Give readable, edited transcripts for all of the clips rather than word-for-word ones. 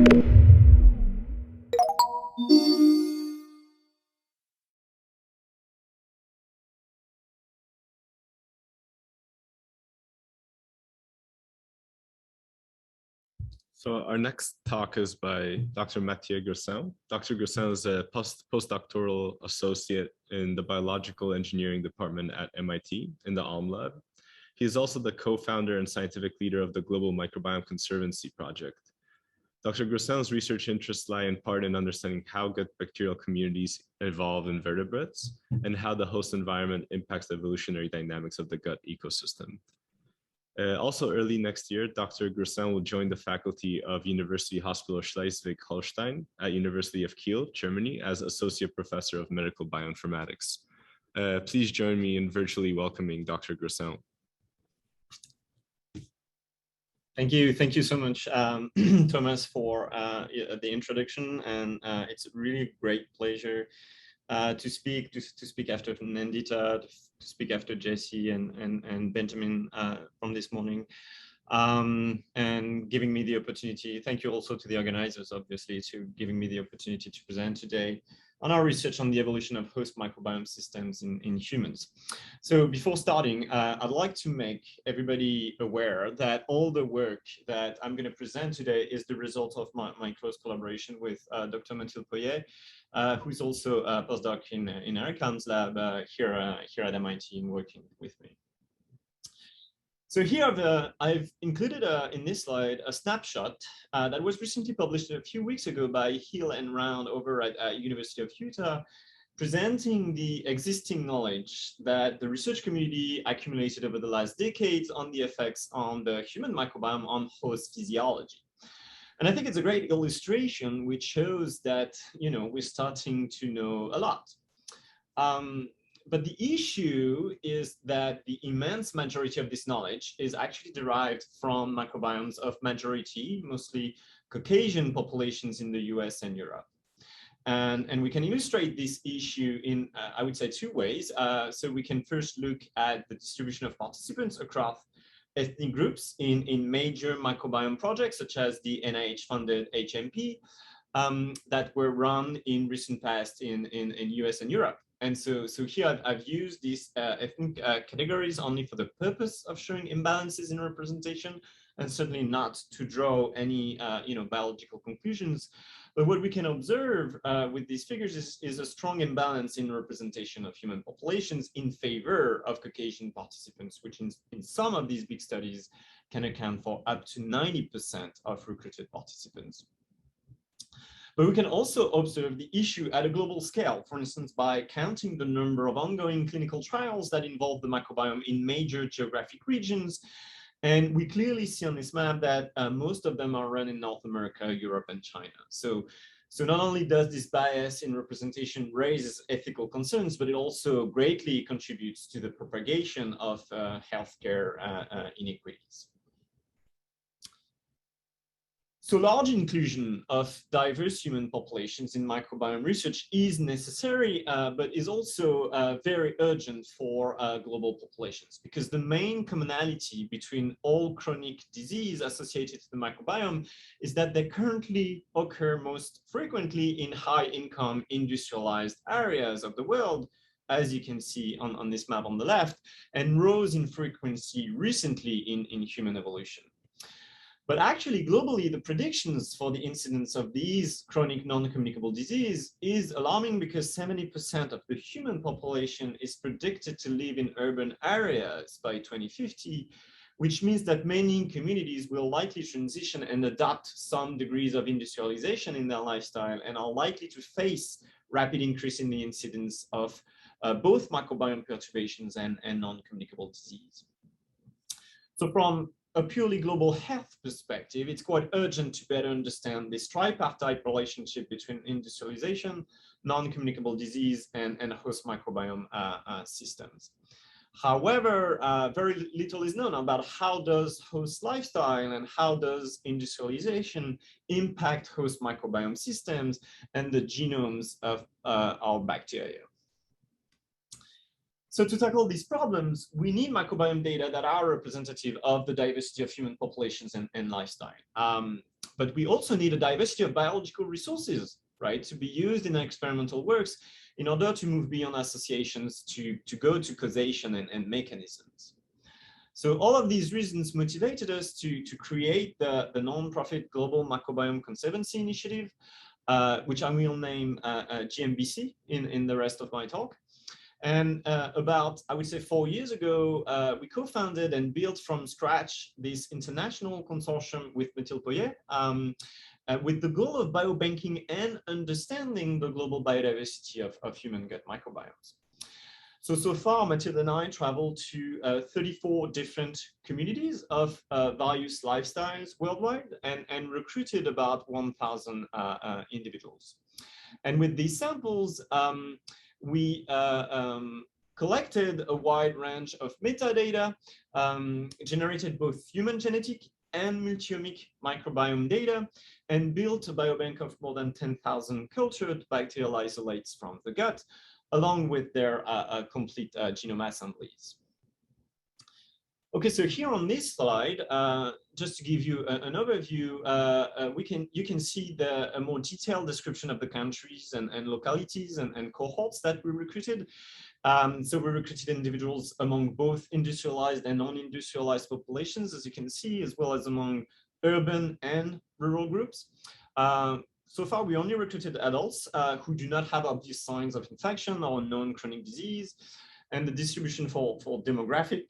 So our next talk is by Dr. Mathieu Groussin. Dr. Groussin is a postdoctoral associate in the biological engineering department at MIT in the Alm Lab. He is also the co-founder and scientific leader of the Global Microbiome Conservancy Project. Dr. Groussin's research interests lie in part in understanding how gut bacterial communities evolve in vertebrates and how the host environment impacts the evolutionary dynamics of the gut ecosystem. Also early next year, Dr. Groussin will join the faculty of University Hospital Schleswig-Holstein at University of Kiel, Germany, as Associate Professor of Medical Bioinformatics. Please join me in virtually welcoming Dr. Groussin. Thank you so much, Thomas, for the introduction, and it's a really great pleasure to speak after Nandita, to speak after Jesse and Benjamin from this morning, and giving me the opportunity. Thank you also to the organizers, obviously, to giving me the opportunity to present today on our research on the evolution of host microbiome systems in humans. So before starting, I'd like to make everybody aware that all the work that I'm going to present today is the result of my close collaboration with Dr. Mathieu Groussin, who's also a postdoc in Eric Lam's lab here at MIT and working with me. So here I've included in this slide a snapshot that was recently published a few weeks ago by Hill and Round over at University of Utah, presenting the existing knowledge that the research community accumulated over the last decades on the effects on the human microbiome on host physiology. And I think it's a great illustration which shows that, we're starting to know a lot. But the issue is that the immense majority of this knowledge is actually derived from microbiomes of majority, mostly Caucasian populations in the US and Europe. And we can illustrate this issue in, I would say, two ways. So we can first look at the distribution of participants across ethnic groups in major microbiome projects, such as the NIH-funded HMP, that were run in recent past in US and Europe. And so here I've used these ethnic categories only for the purpose of showing imbalances in representation, and certainly not to draw any biological conclusions. But what we can observe with these figures is a strong imbalance in representation of human populations in favor of Caucasian participants, which in some of these big studies can account for up to 90% of recruited participants. But we can also observe the issue at a global scale, for instance, by counting the number of ongoing clinical trials that involve the microbiome in major geographic regions. And we clearly see on this map that most of them are run in North America, Europe, and China. So not only does this bias in representation raise ethical concerns, but it also greatly contributes to the propagation of healthcare inequities. So large inclusion of diverse human populations in microbiome research is necessary, but is also very urgent for global populations, because the main commonality between all chronic disease associated to the microbiome is that they currently occur most frequently in high-income industrialized areas of the world, as you can see on this map on the left, and rose in frequency recently in human evolution. But actually, globally, the predictions for the incidence of these chronic non-communicable disease is alarming, because 70% of the human population is predicted to live in urban areas by 2050, which means that many communities will likely transition and adopt some degrees of industrialization in their lifestyle, and are likely to face rapid increase in the incidence of both microbiome perturbations and non-communicable disease. So from a purely global health perspective, it's quite urgent to better understand this tripartite relationship between industrialization, non-communicable disease, and host microbiome systems. However, very little is known about how does host lifestyle and how does industrialization impact host microbiome systems and the genomes of our bacteria. So to tackle these problems, we need microbiome data that are representative of the diversity of human populations and lifestyle. But we also need a diversity of biological resources, right, to be used in experimental works in order to move beyond associations to go to causation and mechanisms. So all of these reasons motivated us to create the non-profit Global Microbiome Conservancy Initiative, which I will name GMBC in the rest of my talk. And about, I would say 4 years ago, we co-founded and built from scratch this international consortium with Mathieu Groussin, with the goal of biobanking and understanding the global biodiversity of human gut microbiomes. So far, Mathieu and I traveled to 34 different communities of various lifestyles worldwide and recruited about 1,000 individuals. And with these samples, we collected a wide range of metadata, generated both human genetic and multiomic microbiome data, and built a biobank of more than 10,000 cultured bacterial isolates from the gut, along with their complete genome assemblies. Okay, so here on this slide, just to give you an overview, you can see a more detailed description of the countries and localities and cohorts that we recruited. So we recruited individuals among both industrialized and non-industrialized populations, as you can see, as well as among urban and rural groups. So far, we only recruited adults who do not have obvious signs of infection or known chronic disease. And the distribution for demographic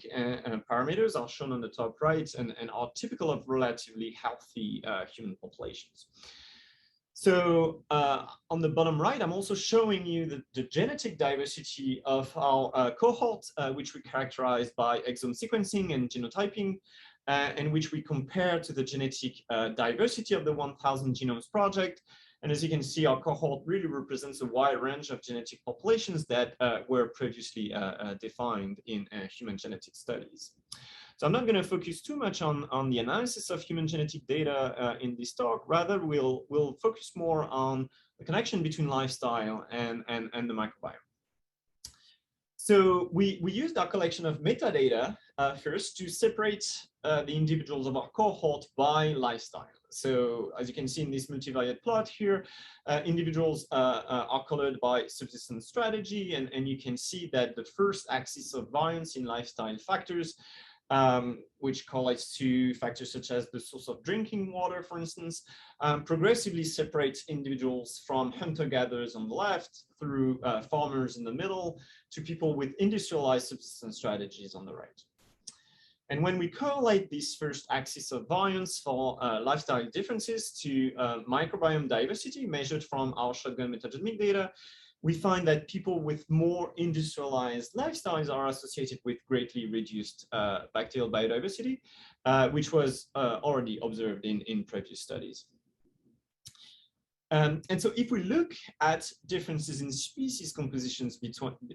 parameters are shown on the top right and are typical of relatively healthy human populations. So on the bottom right, I'm also showing you the genetic diversity of our cohort, which we characterize by exome sequencing and genotyping, and which we compare to the genetic diversity of the 1,000 Genomes Project. And as you can see, our cohort really represents a wide range of genetic populations that were previously defined in human genetic studies. So I'm not going to focus too much on the analysis of human genetic data in this talk. Rather, we'll focus more on the connection between lifestyle and the microbiome. So we used our collection of metadata first to separate the individuals of our cohort by lifestyle. So as you can see in this multivariate plot here, individuals are colored by subsistence strategy, and you can see that the first axis of variance in lifestyle factors, which correlates to factors such as the source of drinking water, for instance, progressively separates individuals from hunter-gatherers on the left through farmers in the middle to people with industrialized subsistence strategies on the right. And when we correlate this first axis of variance for lifestyle differences to microbiome diversity measured from our shotgun metagenomic data, we find that people with more industrialized lifestyles are associated with greatly reduced bacterial biodiversity, which was already observed in previous studies. And so if we look at differences in species compositions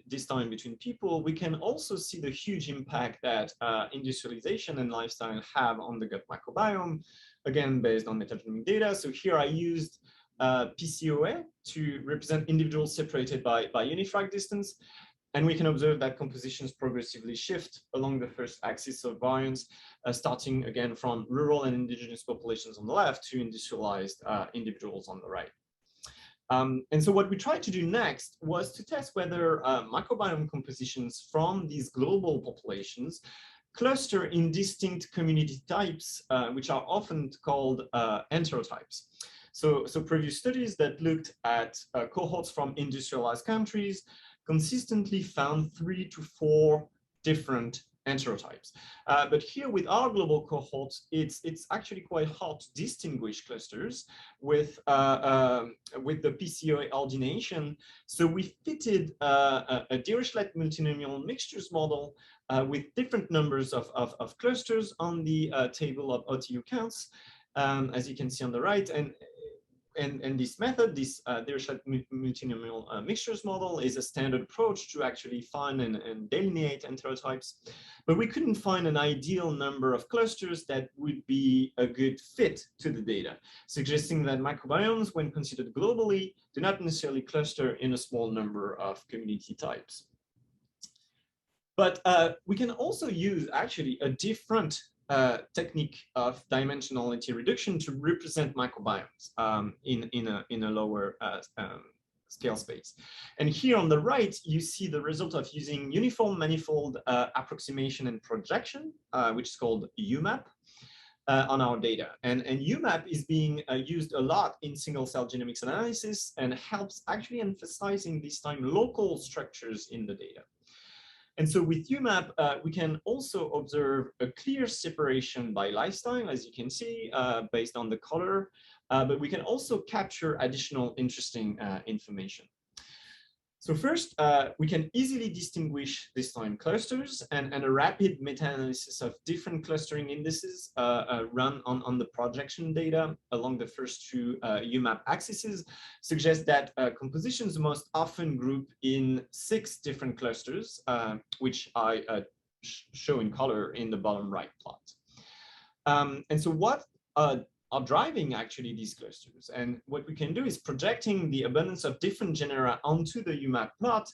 this time between people, we can also see the huge impact that industrialization and lifestyle have on the gut microbiome, again, based on metagenomic data. So here I used PCOA to represent individuals separated by unifrac distance. And we can observe that compositions progressively shift along the first axis of variance, starting again from rural and indigenous populations on the left to industrialized individuals on the right. And so what we tried to do next was to test whether microbiome compositions from these global populations cluster in distinct community types, which are often called enterotypes. So previous studies that looked at cohorts from industrialized countries consistently found 3 to 4 different enterotypes. But here with our global cohorts, it's actually quite hard to distinguish clusters with the PCOA ordination. So we fitted a Dirichlet multinomial mixtures model with different numbers of clusters on the table of OTU counts, as you can see on the right. And this method, this Dirichlet multinomial mixtures model, is a standard approach to actually find and delineate enterotypes. But we couldn't find an ideal number of clusters that would be a good fit to the data, suggesting that microbiomes, when considered globally, do not necessarily cluster in a small number of community types. But we can also use actually a different technique of dimensionality reduction to represent microbiomes in a lower scale space. And here on the right, you see the result of using uniform manifold approximation and projection, which is called UMAP, on our data. And UMAP is being used a lot in single-cell genomics analysis and helps actually emphasizing this time local structures in the data. And so with UMAP, we can also observe a clear separation by lifestyle, as you can see, based on the color, but we can also capture additional interesting information. So first, we can easily distinguish this time clusters, and a rapid meta-analysis of different clustering indices run on the projection data along the first two UMAP axes suggests that compositions most often group in 6 different clusters, which I show in color in the bottom right plot. And so what are driving actually these clusters. And what we can do is projecting the abundance of different genera onto the UMAP plot.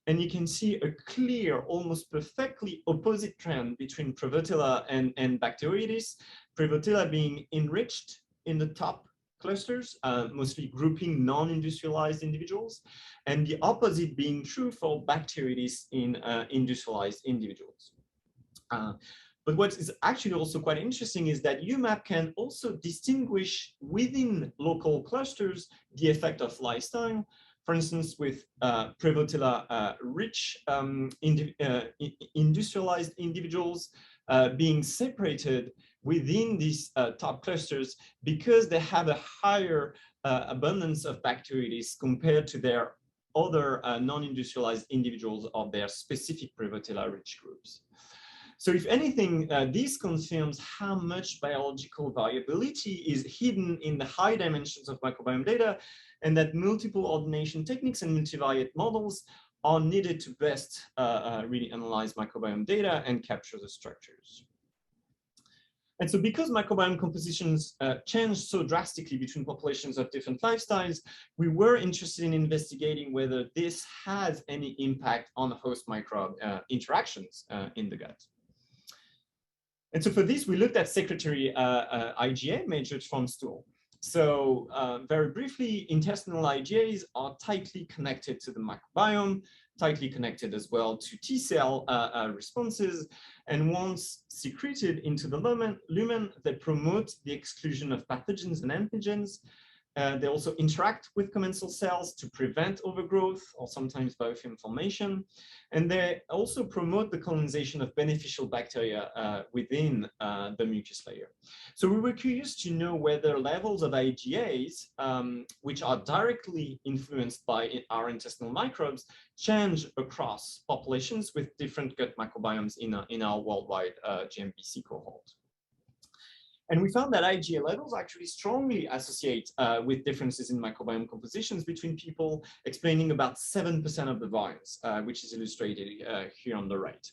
And you can see a clear, almost perfectly opposite trend between Prevotella and Bacteroides. Prevotella being enriched in the top clusters, mostly grouping non-industrialized individuals, and the opposite being true for Bacteroides in industrialized individuals. But what is actually also quite interesting is that UMAP can also distinguish within local clusters the effect of lifestyle. For instance, with Prevotella rich industrialized individuals being separated within these top clusters because they have a higher abundance of Bacteroides compared to their other non-industrialized individuals of their specific Prevotella rich groups. So if anything, this confirms how much biological variability is hidden in the high dimensions of microbiome data, and that multiple ordination techniques and multivariate models are needed to best really analyze microbiome data and capture the structures. And so because microbiome compositions change so drastically between populations of different lifestyles, we were interested in investigating whether this has any impact on host microbe interactions in the gut. And so for this, we looked at secretory IgA measured from stool. So very briefly, intestinal IgAs are tightly connected to the microbiome, tightly connected as well to T cell responses. And once secreted into the lumen, they promote the exclusion of pathogens and antigens. They also interact with commensal cells to prevent overgrowth or sometimes biofilm formation. And they also promote the colonization of beneficial bacteria within the mucus layer. So we were curious to know whether levels of IgAs, which are directly influenced by our intestinal microbes, change across populations with different gut microbiomes in our worldwide GMBC cohort. And we found that IgA levels actually strongly associate with differences in microbiome compositions between people, explaining about 7% of the variance, which is illustrated here on the right.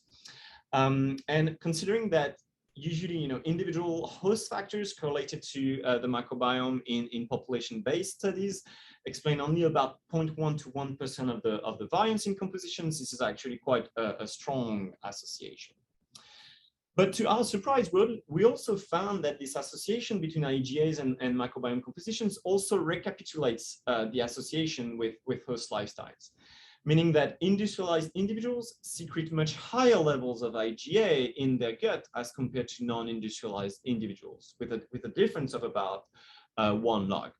And considering that usually, individual host factors correlated to the microbiome in population-based studies explain only about 0.1 to 1% of the variance in compositions, this is actually quite a strong association. But to our surprise, we also found that this association between IgAs and microbiome compositions also recapitulates the association with host lifestyles, meaning that industrialized individuals secrete much higher levels of IgA in their gut as compared to non-industrialized individuals, with a difference of about 1 log.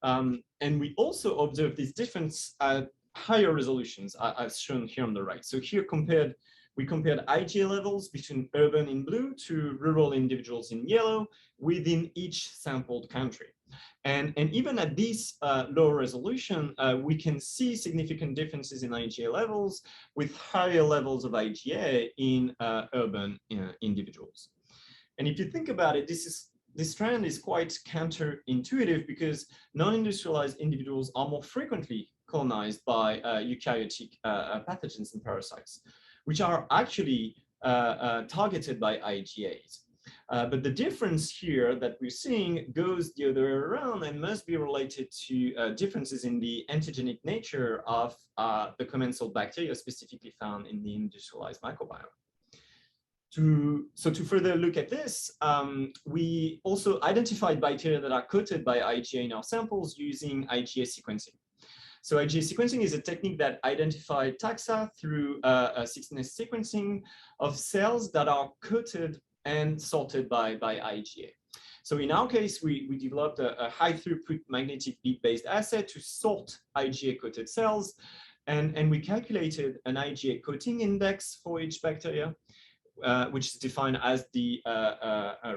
And we also observed this difference at higher resolutions, as shown here on the right. So here we compared IgA levels between urban in blue to rural individuals in yellow within each sampled country. And even at this low resolution, we can see significant differences in IgA levels with higher levels of IgA in urban individuals. And if you think about it, this trend is quite counterintuitive because non-industrialized individuals are more frequently colonized by eukaryotic pathogens and parasites, which are actually targeted by IgAs. But the difference here that we're seeing goes the other way around and must be related to differences in the antigenic nature of the commensal bacteria specifically found in the industrialized microbiome. So to further look at this, we also identified bacteria that are coated by IgA in our samples using IgA sequencing. So IgA sequencing is a technique that identified taxa through a 16S sequencing of cells that are coated and sorted by IgA. So in our case, we developed a high throughput magnetic bead-based assay to sort IgA-coated cells, and we calculated an IgA coating index for each bacteria, which is defined as the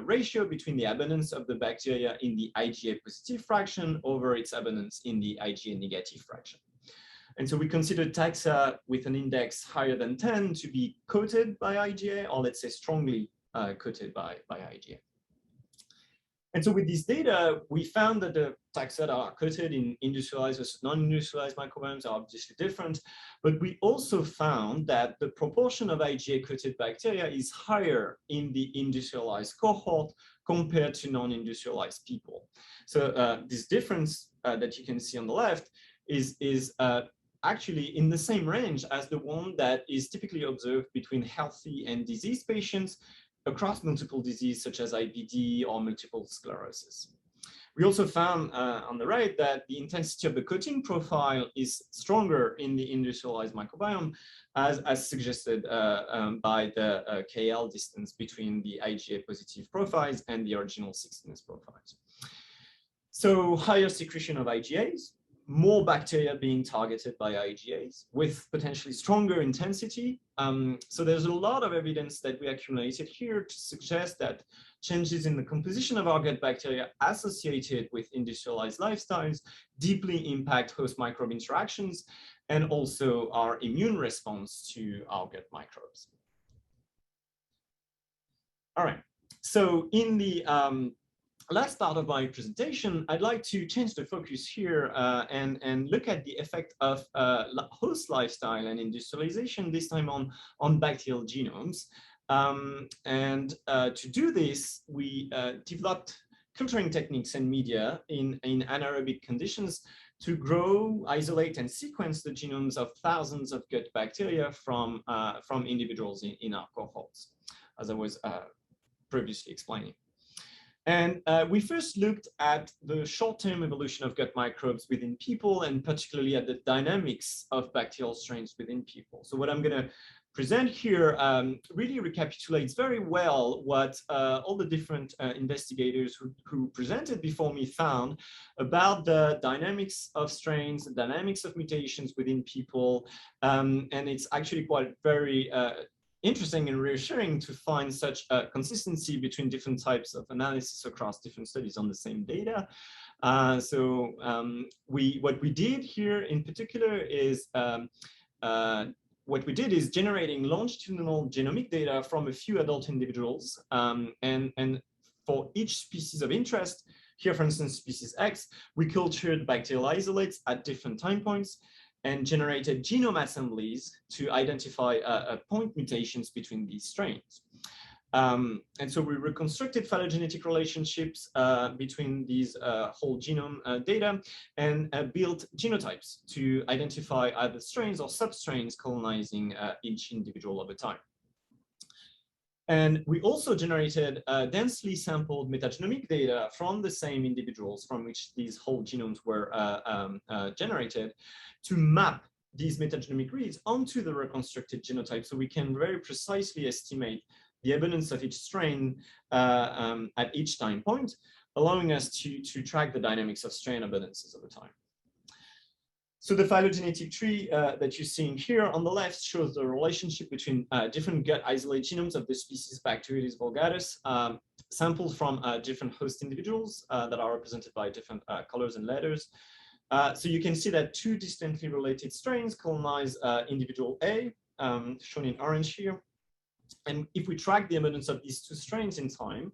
ratio between the abundance of the bacteria in the IgA positive fraction over its abundance in the IgA negative fraction. And so we considered taxa with an index higher than 10 to be coated by IgA, or let's say strongly coated by IgA. And so with this data, we found that the taxa that are coated in industrialized versus non-industrialized microbiomes are obviously different, but we also found that the proportion of IgA-coated bacteria is higher in the industrialized cohort compared to non-industrialized people. So this difference that you can see on the left is actually in the same range as the one that is typically observed between healthy and diseased patients across multiple diseases such as IBD or multiple sclerosis. We also found on the right that the intensity of the coating profile is stronger in the industrialized microbiome, as suggested by the KL distance between the IgA positive profiles and the original 16S profiles. So higher secretion of IgAs, more bacteria being targeted by IgAs with potentially stronger intensity. So there's a lot of evidence that we accumulated here to suggest that changes in the composition of our gut bacteria associated with industrialized lifestyles deeply impact host microbe interactions and also our immune response to our gut microbes. All right, so in the last part of my presentation, I'd like to change the focus here and look at the effect of host lifestyle and industrialization, this time on bacterial genomes. To do this, we developed culturing techniques and media in anaerobic conditions to grow, isolate, and sequence the genomes of thousands of gut bacteria from individuals in our cohorts, as I was previously explaining. And we first looked at the short-term evolution of gut microbes within people, and particularly at the dynamics of bacterial strains within people. So what I'm going to present here really recapitulates very well what all the different investigators who presented before me found about the dynamics of strains, the dynamics of mutations within people. And it's actually quite very interesting and reassuring to find such a consistency between different types of analysis across different studies on the same data. What we did here in particular is generating longitudinal genomic data from a few adult individuals. And for each species of interest, here, for instance, species X, we cultured bacterial isolates at different time points and generated genome assemblies to identify point mutations between these strains. And so we reconstructed phylogenetic relationships between these whole genome data and built genotypes to identify either strains or substrains colonizing each individual over time. And we also generated densely sampled metagenomic data from the same individuals from which these whole genomes were generated to map these metagenomic reads onto the reconstructed genotype, so we can very precisely estimate the abundance of each strain at each time point, allowing us to track the dynamics of strain abundances over time. So the phylogenetic tree that you're seeing here on the left shows the relationship between different gut isolate genomes of the species Bacteroides vulgaris, sampled from different host individuals that are represented by different colors and letters. So you can see that two distantly related strains colonize individual A, shown in orange here. And if we track the abundance of these two strains in time,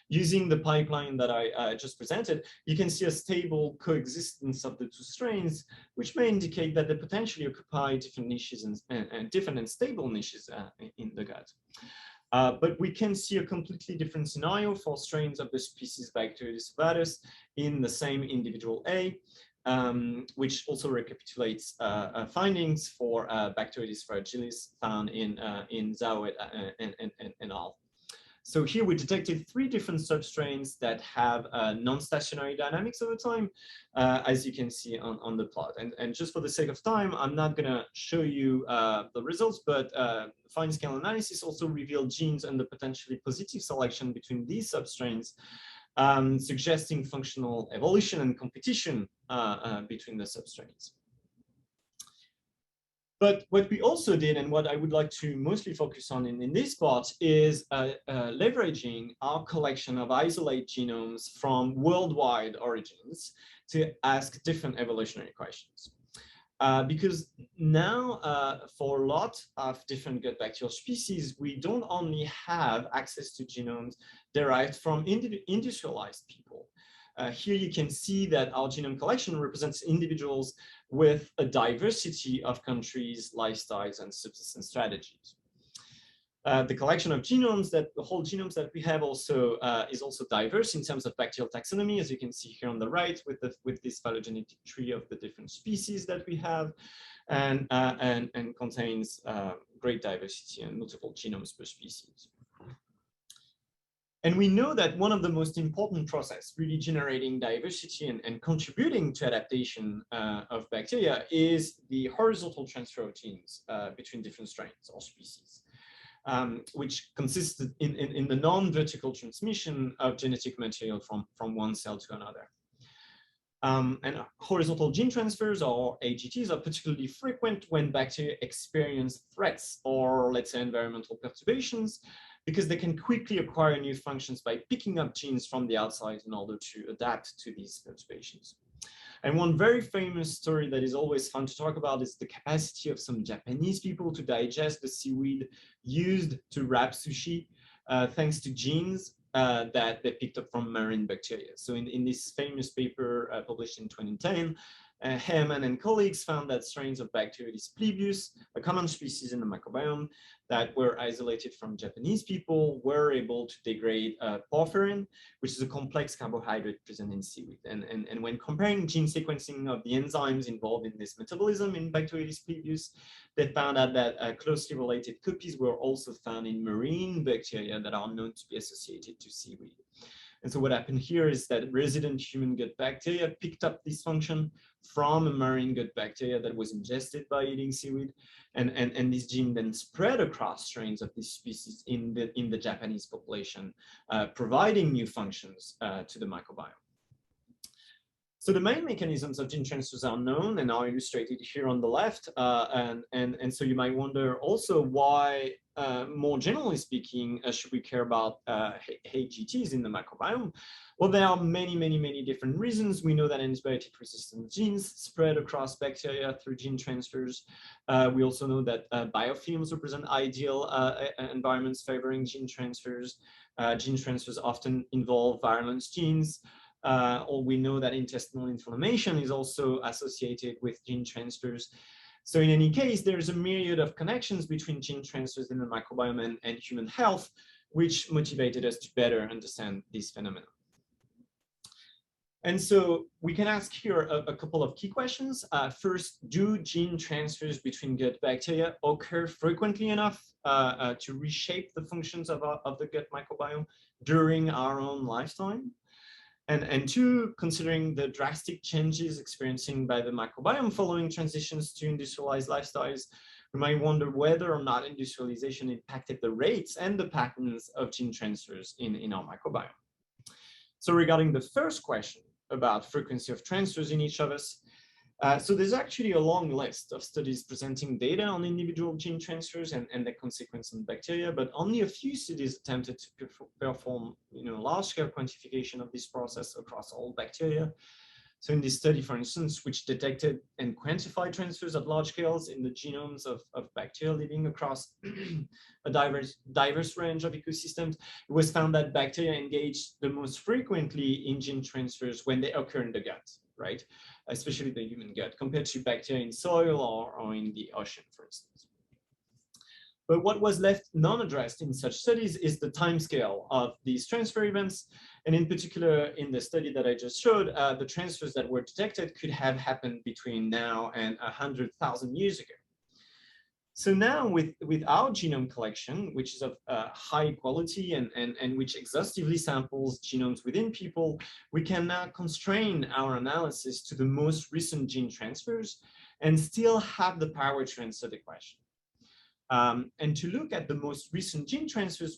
using the pipeline that I just presented, you can see a stable coexistence of the two strains, which may indicate that they potentially occupy different niches and different and stable niches in the gut. But we can see a completely different scenario for strains of the species Bacteroides vulgaris in the same individual A. which also recapitulates findings for Bacteroides fragilis found in Zhao and al. So here we detected 3 different substrains that have non-stationary dynamics over time, as you can see on the plot. And just for the sake of time, I'm not going to show you the results, but fine scale analysis also revealed genes under potentially positive selection between these substrains, suggesting functional evolution and competition between the substrains. But what we also did, and what I would like to mostly focus on in this part, is leveraging our collection of isolate genomes from worldwide origins to ask different evolutionary questions. Because now, for a lot of different gut bacterial species, we don't only have access to genomes derived from industrialized people. Here you can see that our genome collection represents individuals with a diversity of countries, lifestyles, and subsistence strategies. The collection of genomes, the whole genomes that we have also is also diverse in terms of bacterial taxonomy, as you can see here on the right, with this phylogenetic tree of the different species that we have, and contains great diversity and multiple genomes per species. And we know that one of the most important processes really generating diversity and contributing to adaptation of bacteria is the horizontal transfer of genes between different strains or species, which consists in the non-vertical transmission of genetic material from one cell to another. And horizontal gene transfers, or HGTs, are particularly frequent when bacteria experience threats or, let's say, environmental perturbations, because they can quickly acquire new functions by picking up genes from the outside in order to adapt to these perturbations. And one very famous story that is always fun to talk about is the capacity of some Japanese people to digest the seaweed used to wrap sushi, thanks to genes that they picked up from marine bacteria. So in this famous paper published in 2010, Herman and colleagues found that strains of Bacteroides plebeius, a common species in the microbiome that were isolated from Japanese people, were able to degrade porphyrin, which is a complex carbohydrate present in seaweed. And when comparing gene sequencing of the enzymes involved in this metabolism in Bacteroides plebeius, they found out that closely related copies were also found in marine bacteria that are known to be associated to seaweed. And so what happened here is that resident human gut bacteria picked up this function from a marine gut bacteria that was ingested by eating seaweed. And this gene then spread across strains of this species in the Japanese population, providing new functions to the microbiome. So the main mechanisms of gene transfers are known and are illustrated here on the left. And so you might wonder also why, more generally speaking, should we care about HGTs in the microbiome? Well, there are many different reasons. We know that antibiotic-resistant genes spread across bacteria through gene transfers. We also know that biofilms represent ideal environments favoring gene transfers. Gene transfers often involve virulence genes. Or we know that intestinal inflammation is also associated with gene transfers. So in any case, there's a myriad of connections between gene transfers in the microbiome and human health, which motivated us to better understand this phenomenon. And so we can ask here a couple of key questions. First, do gene transfers between gut bacteria occur frequently enough to reshape the functions of the gut microbiome during our own lifetime? And two, considering the drastic changes experiencing by the microbiome following transitions to industrialized lifestyles, we might wonder whether or not industrialization impacted the rates and the patterns of gene transfers in our microbiome. So regarding the first question about frequency of transfers in each of us, so there's actually a long list of studies presenting data on individual gene transfers and their consequence on bacteria, but only a few studies attempted to perform large-scale quantification of this process across all bacteria. So in this study, for instance, which detected and quantified transfers at large scales in the genomes of bacteria living across a diverse range of ecosystems, it was found that bacteria engaged the most frequently in gene transfers when they occur in the gut, right? Especially the human gut, compared to bacteria in soil or in the ocean, for instance. But what was left non-addressed in such studies is the timescale of these transfer events. And in particular, in the study that I just showed, the transfers that were detected could have happened between now and 100,000 years ago. So now with our genome collection, which is of high quality and which exhaustively samples genomes within people, we can now constrain our analysis to the most recent gene transfers and still have the power to answer the question. And to look at the most recent gene transfers,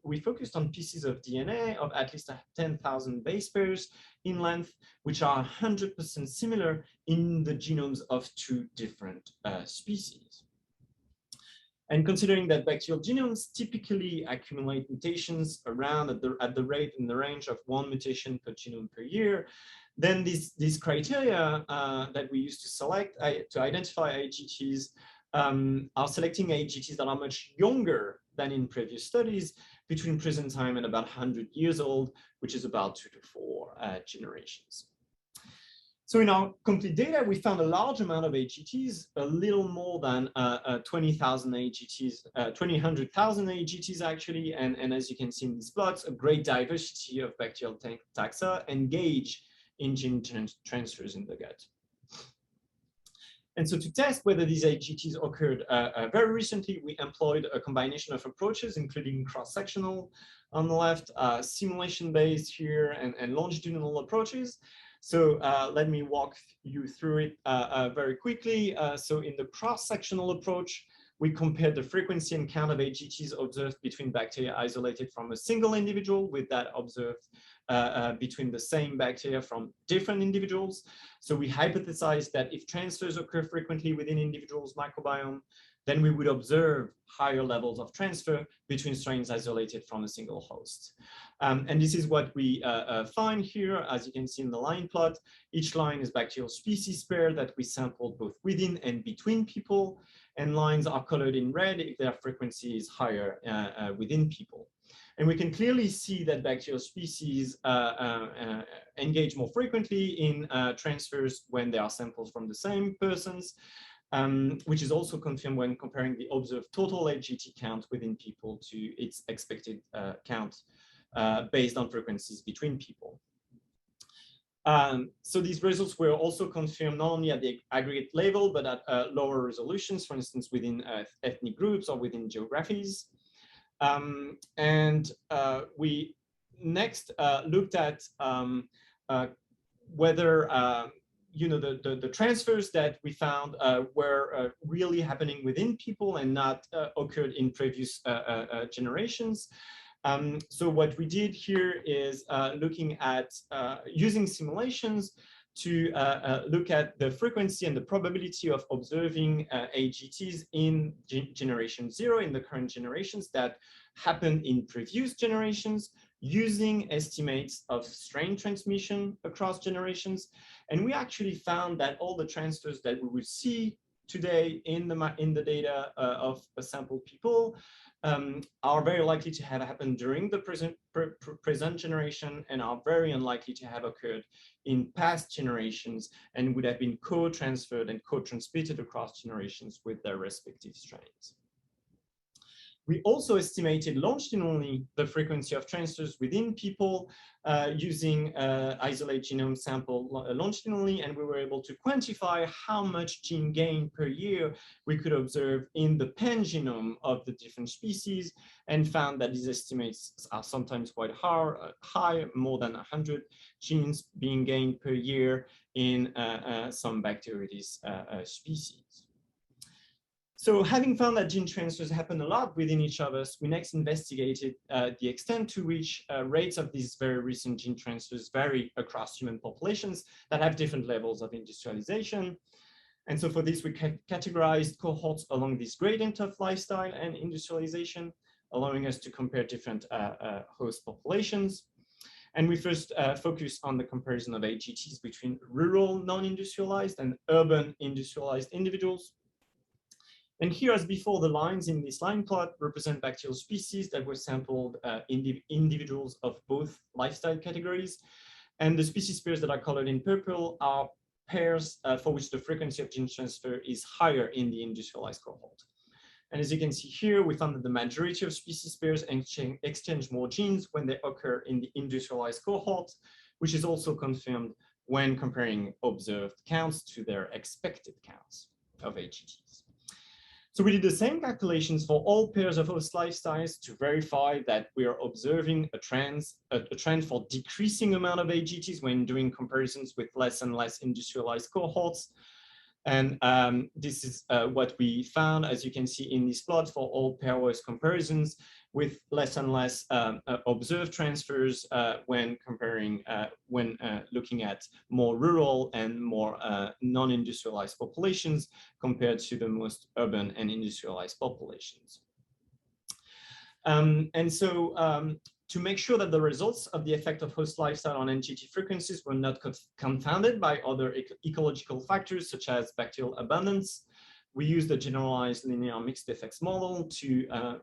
we focused on pieces of DNA of at least 10,000 base pairs in length, which are 100% similar in the genomes of 2 different species. And considering that bacterial genomes typically accumulate mutations around at the rate in the range of 1 mutation per genome per year, then these criteria that we use to select, to identify AGTs, are selecting AGTs that are much younger than in previous studies, between present time and about 100 years old, which is about 2 to 4 generations. So in our complete data, we found a large amount of AGTs, a little more than 20,000 AGTs, 200,000 AGTs actually, and as you can see in these plots, a great diversity of bacterial taxa engage in gene transfers in the gut. And so to test whether these AGTs occurred very recently, we employed a combination of approaches, including cross-sectional on the left, simulation-based here, and longitudinal approaches. So let me walk you through it very quickly. So in the cross-sectional approach, we compared the frequency and count of AGTs observed between bacteria isolated from a single individual with that observed between the same bacteria from different individuals. So we hypothesized that if transfers occur frequently within individuals' microbiome, then we would observe higher levels of transfer between strains isolated from a single host. And this is what we find here, as you can see in the line plot. Each line is bacterial species pair that we sampled both within and between people, and lines are colored in red if their frequency is higher within people. And we can clearly see that bacterial species engage more frequently in transfers when they are samples from the same persons, which is also confirmed when comparing the observed total AGT count within people to its expected count based on frequencies between people. So these results were also confirmed not only at the aggregate level, but at lower resolutions, for instance, within ethnic groups or within geographies. We next looked at whether the transfers that we found were really happening within people and not occurred in previous generations. So what we did here is looking at using simulations to look at the frequency and the probability of observing AGTs in generation 0, in the current generations, that happened in previous generations, using estimates of strain transmission across generations. And we actually found that all the transfers that we would see today in the data of sampled people are very likely to have happened during the present generation and are very unlikely to have occurred in past generations and would have been co-transferred and co-transmitted across generations with their respective strains. We also estimated longitudinally the frequency of transfers within people using isolate genome sample longitudinally, and we were able to quantify how much gene gain per year we could observe in the pangenome of the different species, and found that these estimates are sometimes quite high, more than 100 genes being gained per year in some Bacteroides species. So having found that gene transfers happen a lot within each of us, we next investigated the extent to which rates of these very recent gene transfers vary across human populations that have different levels of industrialization. And so for this, we categorized cohorts along this gradient of lifestyle and industrialization, allowing us to compare different host populations. And we first focused on the comparison of AGTs between rural non-industrialized and urban industrialized individuals. And here, as before, the lines in this line plot represent bacterial species that were sampled in individuals of both lifestyle categories. And the species pairs that are colored in purple are pairs for which the frequency of gene transfer is higher in the industrialized cohort. And as you can see here, we found that the majority of species pairs exchange more genes when they occur in the industrialized cohort, which is also confirmed when comparing observed counts to their expected counts of AGTs. So we did the same calculations for all pairs of host lifestyles to verify that we are observing a trend for decreasing amount of AGTs when doing comparisons with less and less industrialized cohorts. And this is what we found, as you can see in this plot, for all pairwise comparisons with less and less observed transfers when comparing, looking at more rural and more non-industrialized populations compared to the most urban and industrialized populations. To make sure that the results of the effect of host lifestyle on NGT frequencies were not confounded by other ecological factors such as bacterial abundance, we used the generalized linear mixed effects model to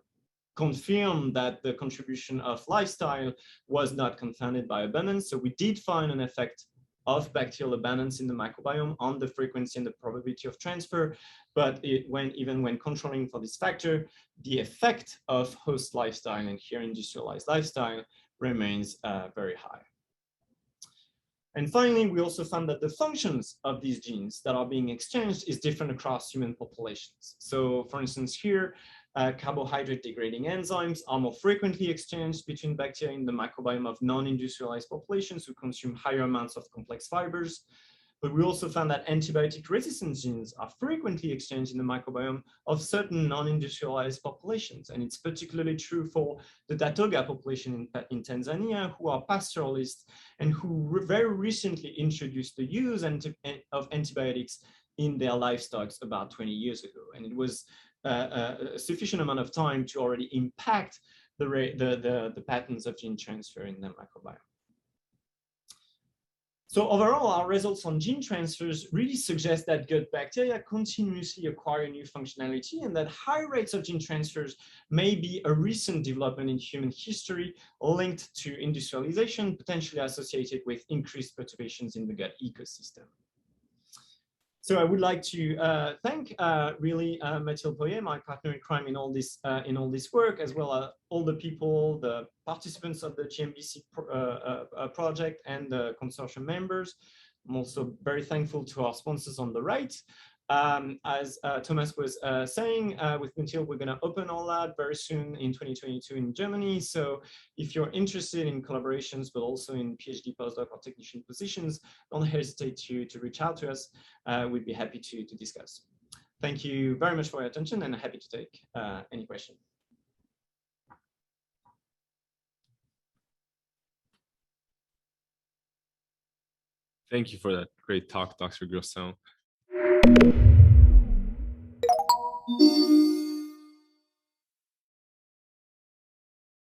confirm that the contribution of lifestyle was not confounded by abundance. So we did find an effect of bacterial abundance in the microbiome on the frequency and the probability of transfer, but even when controlling for this factor, the effect of host lifestyle and here industrialized lifestyle remains very high. And finally, we also found that the functions of these genes that are being exchanged is different across human populations. So for instance, here, carbohydrate degrading enzymes are more frequently exchanged between bacteria in the microbiome of non-industrialized populations who consume higher amounts of complex fibers. But we also found that antibiotic resistance genes are frequently exchanged in the microbiome of certain non-industrialized populations. And it's particularly true for the Datoga population in Tanzania, who are pastoralists and who very recently introduced the use of antibiotics in their livestock about 20 years ago. And it was a sufficient amount of time to already impact the patterns of gene transfer in the microbiome. So overall, our results on gene transfers really suggest that gut bacteria continuously acquire new functionality and that high rates of gene transfers may be a recent development in human history linked to industrialization, potentially associated with increased perturbations in the gut ecosystem. So I would like to thank really Mathieu Groussin, my partner in crime in all this work, as well as all the people, the participants of the GMBC project and the consortium members. I'm also very thankful to our sponsors on the right. As Thomas was saying, with Mathieu, we're going to open our lab very soon in 2022 in Germany. So if you're interested in collaborations, but also in PhD, postdoc, or technician positions, don't hesitate to reach out to us. We'd be happy to discuss. Thank you very much for your attention and happy to take any question. Thank you for that great talk, Dr. Groussin.